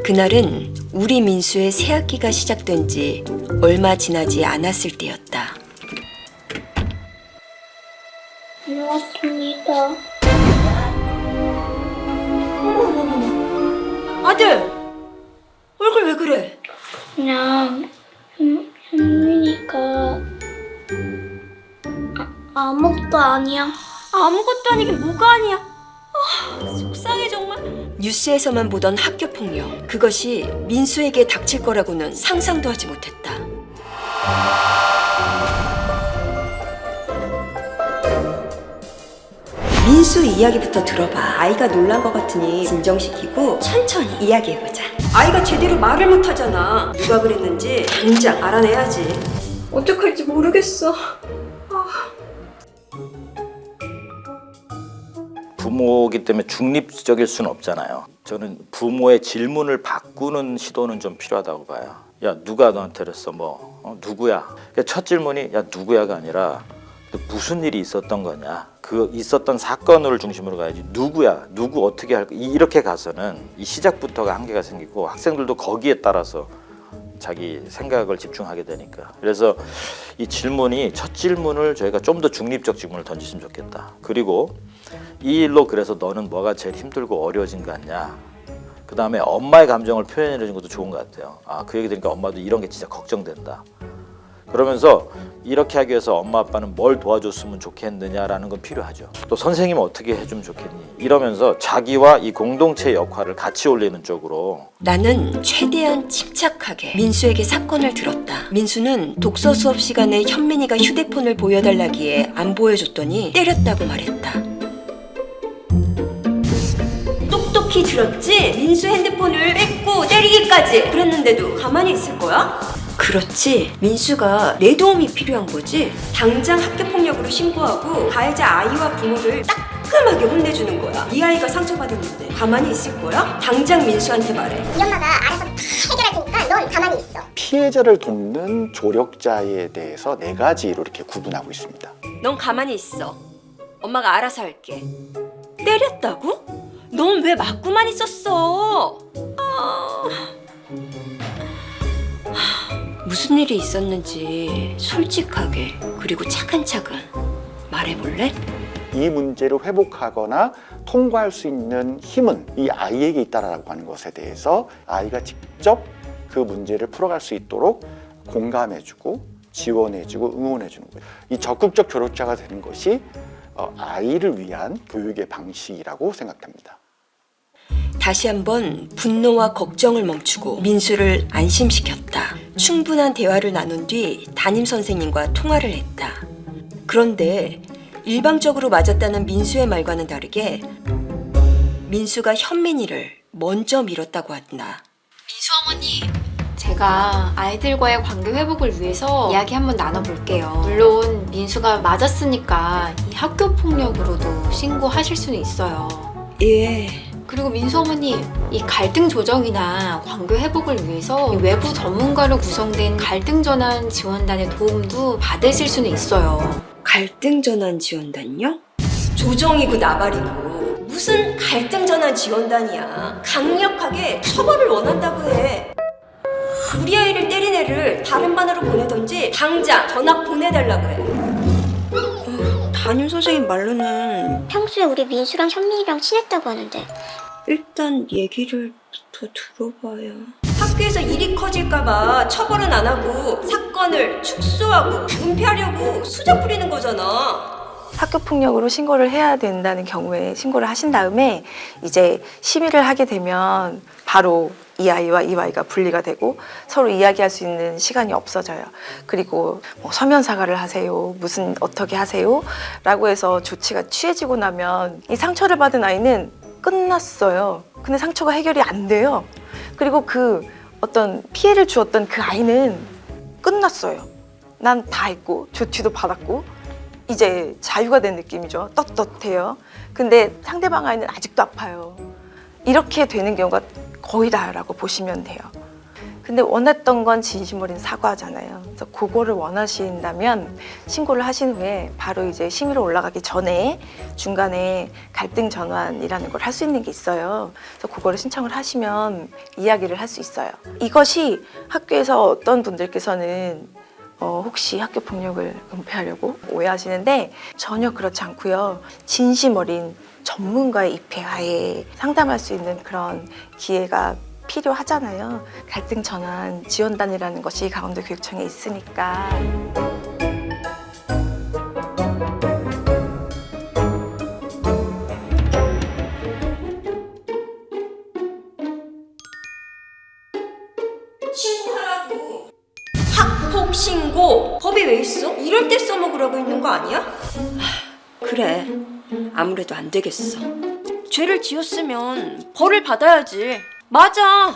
그날은 우리 민수의 새학기가 시작된 지 얼마 지나지 않았을 때였다. 다녀왔습니다. 아들! 얼굴 왜 그래? 그냥 현민이가 아무것도 아니야. 아무것도 아니긴 뭐가 아니야. 속상해 정말. 뉴스에서만 보던 학교 폭력, 그것이 민수에게 닥칠 거라고는 상상도 하지 못했다. 민수 이야기부터 들어봐. 아이가 놀란 것 같으니 진정시키고 천천히 이야기해보자. 아이가 제대로 말을 못하잖아. 누가 그랬는지 당장 알아내야지. 어떡할지 모르겠어. 부모이기 때문에 중립적일 수는 없잖아요. 저는 부모의 질문을 바꾸는 시도는 좀 필요하다고 봐요. 야, 누가 너한테 그랬어? 누구야? 첫 질문이 야, 누구야가 아니라 무슨 일이 있었던 거냐? 그 있었던 사건을 중심으로 가야지. 누구야? 누구 어떻게 할 거야? 이렇게 가서는 이 시작부터가 한계가 생기고 학생들도 거기에 따라서 자기 생각을 집중하게 되니까. 그래서 이 질문이 첫 질문을 저희가 좀 더 중립적 질문을 던지시면 좋겠다. 그리고 이 일로 그래서 너는 뭐가 제일 힘들고 어려워진 것 같냐? 그 다음에 엄마의 감정을 표현해 주는 것도 좋은 것 같아요. 그 얘기 들으니까 엄마도 이런 게 진짜 걱정된다. 그러면서 이렇게 하기 위해서 엄마 아빠는 뭘 도와줬으면 좋겠느냐라는 건 필요하죠. 또 선생님은 어떻게 해주면 좋겠니? 이러면서 자기와 이 공동체의 역할을 같이 올리는 쪽으로. 나는 최대한 침착하게 민수에게 사건을 들었다. 민수는 독서 수업 시간에 현민이가 휴대폰을 보여달라기에 안 보여줬더니 때렸다고 말했다. 똑똑히 들었지? 민수 핸드폰을 뺏고 때리기까지 그랬는데도 가만히 있을 거야? 그렇지. 민수가 내 도움이 필요한 거지. 당장 학교폭력으로 신고하고 가해자 아이와 부모를 따끔하게 혼내주는 거야. 네 아이가 상처받았는데 가만히 있을 거야? 당장 민수한테 말해. 이 엄마가 알아서 다 해결할 테니까 넌 가만히 있어. 피해자를 돕는 조력자에 대해서 4가지로 이렇게 구분하고 있습니다. 넌 가만히 있어. 엄마가 알아서 할게. 때렸다고? 넌 왜 맞고만 있었어? 무슨 일이 있었는지 솔직하게 그리고 차근차근 말해볼래? 이 문제를 회복하거나 통과할 수 있는 힘은 이 아이에게 있다라고 하는 것에 대해서 아이가 직접 그 문제를 풀어갈 수 있도록 공감해주고 지원해주고 응원해주는 거예요. 이 적극적 조력자가 되는 것이 아이를 위한 교육의 방식이라고 생각합니다. 다시 한번 분노와 걱정을 멈추고 민수를 안심시켰다. 충분한 대화를 나눈 뒤 담임 선생님과 통화를 했다. 그런데 일방적으로 맞았다는 민수의 말과는 다르게 민수가 현민이를 먼저 밀었다고 한다. 민수 어머니, 제가 아이들과의 관계 회복을 위해서 이야기 한번 나눠볼게요. 물론 민수가 맞았으니까 이 학교 폭력으로도 신고하실 수는 있어요. 예. 그리고 민수 어머니, 이 갈등 조정이나 관계 회복을 위해서 이 외부 전문가로 구성된 갈등 전환 지원단의 도움도 받으실 수는 있어요. 갈등 전환 지원단요? 조정이고 나발이고 무슨 갈등 전환 지원단이야. 강력하게 처벌을 원한다고 해. 우리 아이를 때린 애를 다른 반으로 보내던지 당장 전학 보내달라고 해. 담임 선생님 말로는 평소에 우리 민수랑 현민이랑 친했다고 하는데 일단 얘기를 더 들어봐야. 학교에서 일이 커질까봐 처벌은 안 하고 사건을 축소하고 은폐하려고 수작 부리는 거잖아. 학교폭력으로 신고를 해야 된다는 경우에 신고를 하신 다음에 이제 심의를 하게 되면 바로 이 아이와 이 아이가 분리가 되고 서로 이야기할 수 있는 시간이 없어져요. 그리고 뭐 서면 사과를 하세요, 무슨 어떻게 하세요 라고 해서 조치가 취해지고 나면 이 상처를 받은 아이는 끝났어요. 근데 상처가 해결이 안 돼요. 그리고 그 어떤 피해를 주었던 그 아이는 끝났어요. 난 다 했고 조치도 받았고 이제 자유가 된 느낌이죠. 떳떳해요. 근데 상대방 아이는 아직도 아파요. 이렇게 되는 경우가 거의 다라고 보시면 돼요. 근데 원했던 건 진심 어린 사과잖아요. 그래서 그거를 원하신다면 신고를 하신 후에 바로 이제 심의로 올라가기 전에 중간에 갈등 전환이라는 걸 할 수 있는 게 있어요. 그래서 그거를 신청을 하시면 이야기를 할 수 있어요. 이것이 학교에서 어떤 분들께서는 혹시 학교 폭력을 은폐하려고 오해하시는데 전혀 그렇지 않고요. 진심 어린 전문가의 입회하에 상담할 수 있는 그런 기회가 필요하잖아요. 갈등 전환 지원단이라는 것이 강원도교육청에 있으니까. 신고하라고. 학폭 신고. 법이 왜 있어? 이럴 때 써먹으라고 있는 거 아니야? 그래. 아무래도 안 되겠어. 죄를 지었으면 벌을 받아야지. 맞아.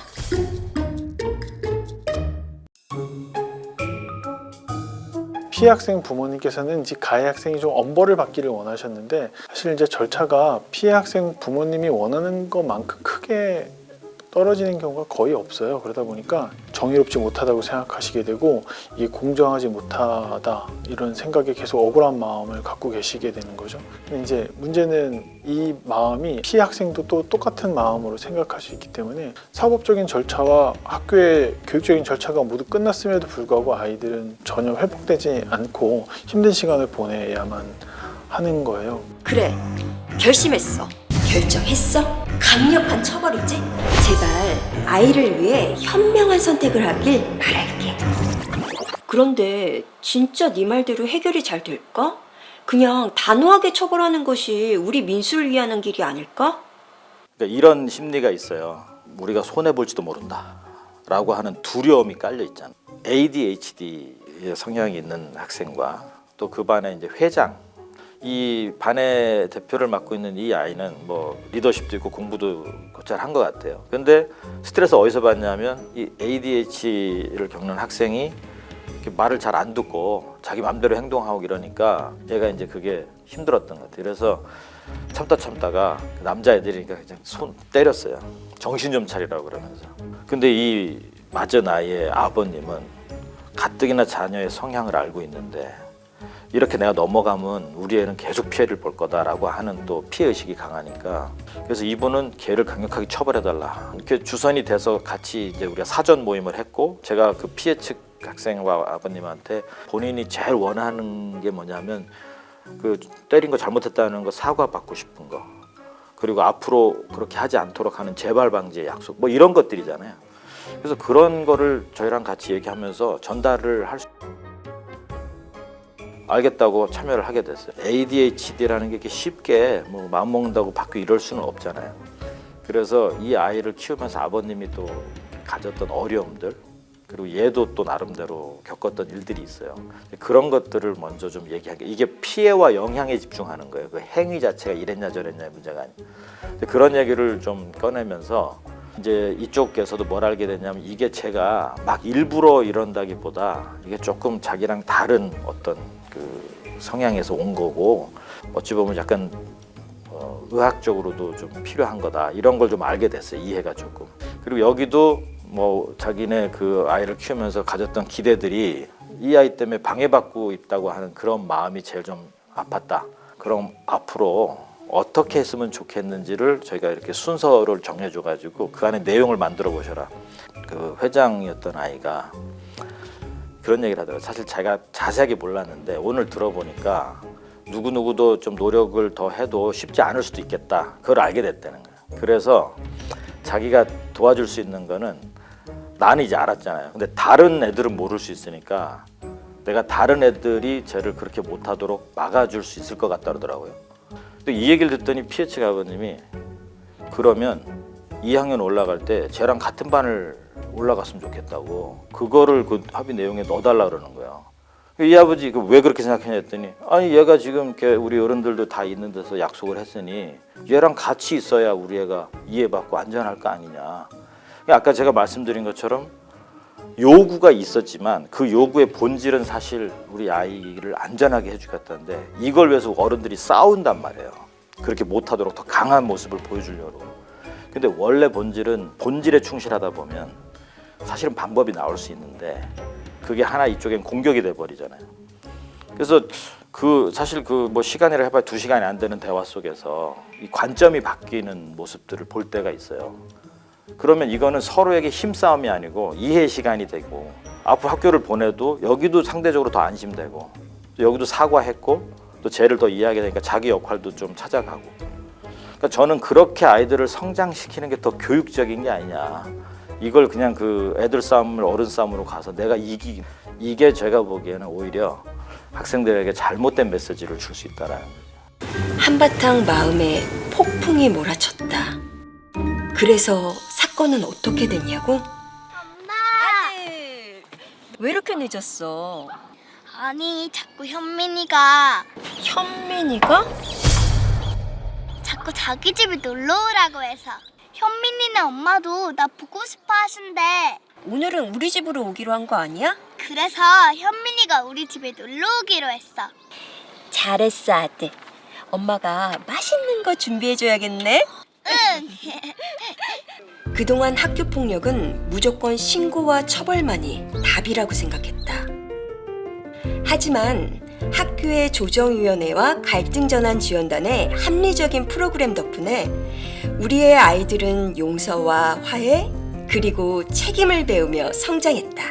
피해 학생 부모님께서는 이제 가해 학생이 좀 엄벌을 받기를 원하셨는데 사실 이제 절차가 피해 학생 부모님이 원하는 것만큼 크게 떨어지는 경우가 거의 없어요. 그러다 보니까 정의롭지 못하다고 생각하시게 되고 이게 공정하지 못하다 이런 생각에 계속 억울한 마음을 갖고 계시게 되는 거죠. 근데 이제 문제는 이 마음이 피해 학생도 또 똑같은 마음으로 생각할 수 있기 때문에 사법적인 절차와 학교의 교육적인 절차가 모두 끝났음에도 불구하고 아이들은 전혀 회복되지 않고 힘든 시간을 보내야만 하는 거예요. 그래. 결심했어. 결정했어. 강력한 처벌이지. 제발 아이를 위해 현명한 선택을 하길 바랄게. 그런데 진짜 네 말대로 해결이 잘 될까? 그냥 단호하게 처벌하는 것이 우리 민수를 위하는 길이 아닐까? 그러니까 이런 심리가 있어요. 우리가 손해 볼지도 모른다 라고 하는 두려움이 깔려 있잖아. ADHD의 성향이 있는 학생과 또 그 반의 이제 회장, 이 반의 대표를 맡고 있는 이 아이는 뭐 리더십도 있고 공부도 잘한 것 같아요. 근데 스트레스 어디서 받냐면 이 ADHD를 겪는 학생이 이렇게 말을 잘 안 듣고 자기 마음대로 행동하고 이러니까 얘가 이제 그게 힘들었던 것 같아요. 그래서 참다가 남자애들이니까 그냥 손 때렸어요. 정신 좀 차리라고 그러면서. 근데 이 맞은 아이의 아버님은 가뜩이나 자녀의 성향을 알고 있는데 이렇게 내가 넘어가면 우리 애는 계속 피해를 볼 거다라고 하는 또 피해의식이 강하니까 그래서 이분은 걔를 강력하게 처벌해달라 이렇게 주선이 돼서 같이 이제 우리가 사전 모임을 했고 제가 그 피해 측 학생과 아버님한테 본인이 제일 원하는 게 뭐냐면 그 때린 거 잘못했다는 거 사과받고 싶은 거 그리고 앞으로 그렇게 하지 않도록 하는 재발 방지의 약속 뭐 이런 것들이잖아요. 그래서 그런 거를 저희랑 같이 얘기하면서 전달을 할 수 알겠다고 참여를 하게 됐어요. ADHD라는 게 이렇게 쉽게 뭐 마음먹는다고 바뀌고 이럴 수는 없잖아요. 그래서 이 아이를 키우면서 아버님이 또 가졌던 어려움들 그리고 얘도 또 나름대로 겪었던 일들이 있어요. 그런 것들을 먼저 좀 얘기하게 이게 피해와 영향에 집중하는 거예요. 그 행위 자체가 이랬냐 저랬냐의 문제가 아니에요. 그런 얘기를 좀 꺼내면서 이제 이쪽께서도 뭘 알게 됐냐면 이게 제가 막 일부러 이런다기보다 이게 조금 자기랑 다른 어떤 그 성향에서 온 거고 어찌 보면 약간 의학적으로도 좀 필요한 거다 이런 걸 좀 알게 됐어요. 이해가 조금. 그리고 여기도 뭐 자기네 그 아이를 키우면서 가졌던 기대들이 이 아이 때문에 방해받고 있다고 하는 그런 마음이 제일 좀 아팠다. 그럼 앞으로 어떻게 했으면 좋겠는지를 저희가 이렇게 순서를 정해줘가지고 그 안에 내용을 만들어 보셔라. 그 회장이었던 아이가 그런 얘기를 하더라고요. 사실 제가 자세하게 몰랐는데 오늘 들어보니까 누구누구도 좀 노력을 더 해도 쉽지 않을 수도 있겠다. 그걸 알게 됐다는 거예요. 그래서 자기가 도와줄 수 있는 거는 나는 이제 알았잖아요. 근데 다른 애들은 모를 수 있으니까 내가 다른 애들이 쟤를 그렇게 못하도록 막아줄 수 있을 것 같다 그러더라고요. 근데 이 얘기를 듣더니 피해 측 아버님이 그러면 2학년 올라갈 때 쟤랑 같은 반을 올라갔으면 좋겠다고 그거를 그 합의 내용에 넣어달라 그러는 거예요. 이 아버지 왜 그렇게 생각했냐 했더니 아니 얘가 지금 우리 어른들도 다 있는 데서 약속을 했으니 얘랑 같이 있어야 우리 애가 이해받고 안전할 거 아니냐. 아까 제가 말씀드린 것처럼 요구가 있었지만 그 요구의 본질은 사실 우리 아이를 안전하게 해주겠다는데 이걸 위해서 어른들이 싸운단 말이에요. 그렇게 못하도록 더 강한 모습을 보여주려고. 근데 원래 본질은 본질에 충실하다 보면 사실 사실은 방법이 나올 수 있는데 그게 하나 이쪽엔 공격이 돼 버리잖아요. 그래서 사실 뭐 시간이라 해봐야 2시간이 안 되는 대화 속에서 이 관점이 바뀌는 모습들을 볼 때가 있어요. 그러면 이거는 서로에게 힘싸움이 아니고 이해 시간이 되고 앞으로 학교를 보내도 여기도 상대적으로 더 안심되고 여기도 사과했고 또 쟤를 더 이해하게 되니까 자기 역할도 좀 찾아가고. 그러니까 저는 그렇게 아이들을 성장시키는 게 더 교육적인 게 아니냐. 이걸 그냥 애들 싸움을 어른 싸움으로 가서 내가 이게 제가 보기에는 오히려 학생들에게 잘못된 메시지를 줄 수 있다라는 거죠. 한바탕 마음에 폭풍이 몰아쳤다. 그래서 사건은 어떻게 됐냐고? 엄마! 아들, 왜 이렇게 늦었어? 아니, 자꾸 현민이가 자꾸 자기 집에 놀러 오라고 해서. 현민이네 엄마도 나 보고 싶어 하신대. 오늘은 우리 집으로 오기로 한 거 아니야? 그래서 현민이가 우리 집에 놀러 오기로 했어. 잘했어, 아들. 엄마가 맛있는 거 준비해줘야겠네. 응. 그동안 학교 폭력은 무조건 신고와 처벌만이 답이라고 생각했다. 하지만 학교의 조정위원회와 갈등전환지원단의 합리적인 프로그램 덕분에 우리의 아이들은 용서와 화해 그리고 책임을 배우며 성장했다.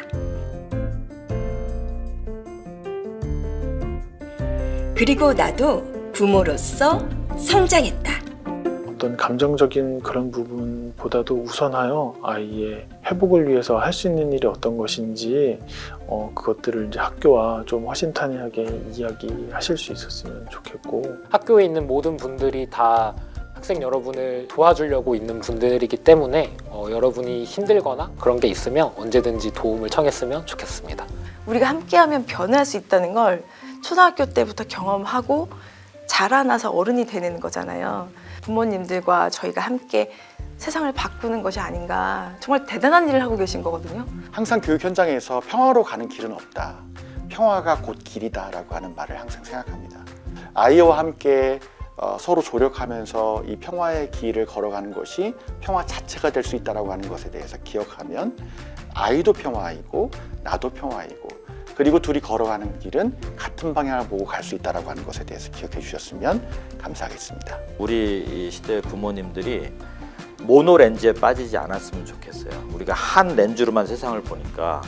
그리고 나도 부모로서 성장했다. 어떤 감정적인 그런 부분보다도 우선하여 아이의 회복을 위해서 할 수 있는 일이 어떤 것인지 그것들을 이제 학교와 좀 허심탄회하게 이야기하실 수 있었으면 좋겠고, 학교에 있는 모든 분들이 다 학생 여러분을 도와주려고 있는 분들이기 때문에 여러분이 힘들거나 그런 게 있으면 언제든지 도움을 청했으면 좋겠습니다. 우리가 함께하면 변할 수 있다는 걸 초등학교 때부터 경험하고 자라나서 어른이 되는 거잖아요. 부모님들과 저희가 함께 세상을 바꾸는 것이 아닌가. 정말 대단한 일을 하고 계신 거거든요. 항상 교육 현장에서 평화로 가는 길은 없다. 평화가 곧 길이다라고 하는 말을 항상 생각합니다. 아이와 함께 서로 조력하면서 이 평화의 길을 걸어가는 것이 평화 자체가 될 수 있다라고 하는 것에 대해서 기억하면 아이도 평화이고 나도 평화이고 그리고 둘이 걸어가는 길은 같은 방향을 보고 갈 수 있다라고 하는 것에 대해서 기억해 주셨으면 감사하겠습니다. 우리 이 시대 부모님들이 모노렌즈에 빠지지 않았으면 좋겠어요. 우리가 한 렌즈로만 세상을 보니까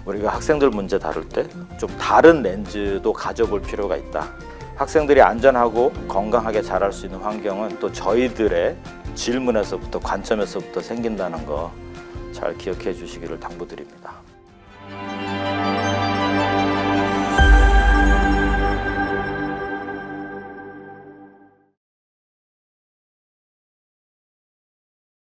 우리가 학생들 문제 다룰 때 좀 다른 렌즈도 가져볼 필요가 있다. 학생들이 안전하고 건강하게 자랄 수 있는 환경은 또 저희들의 질문에서부터 관점에서부터 생긴다는 거 잘 기억해 주시기를 당부드립니다.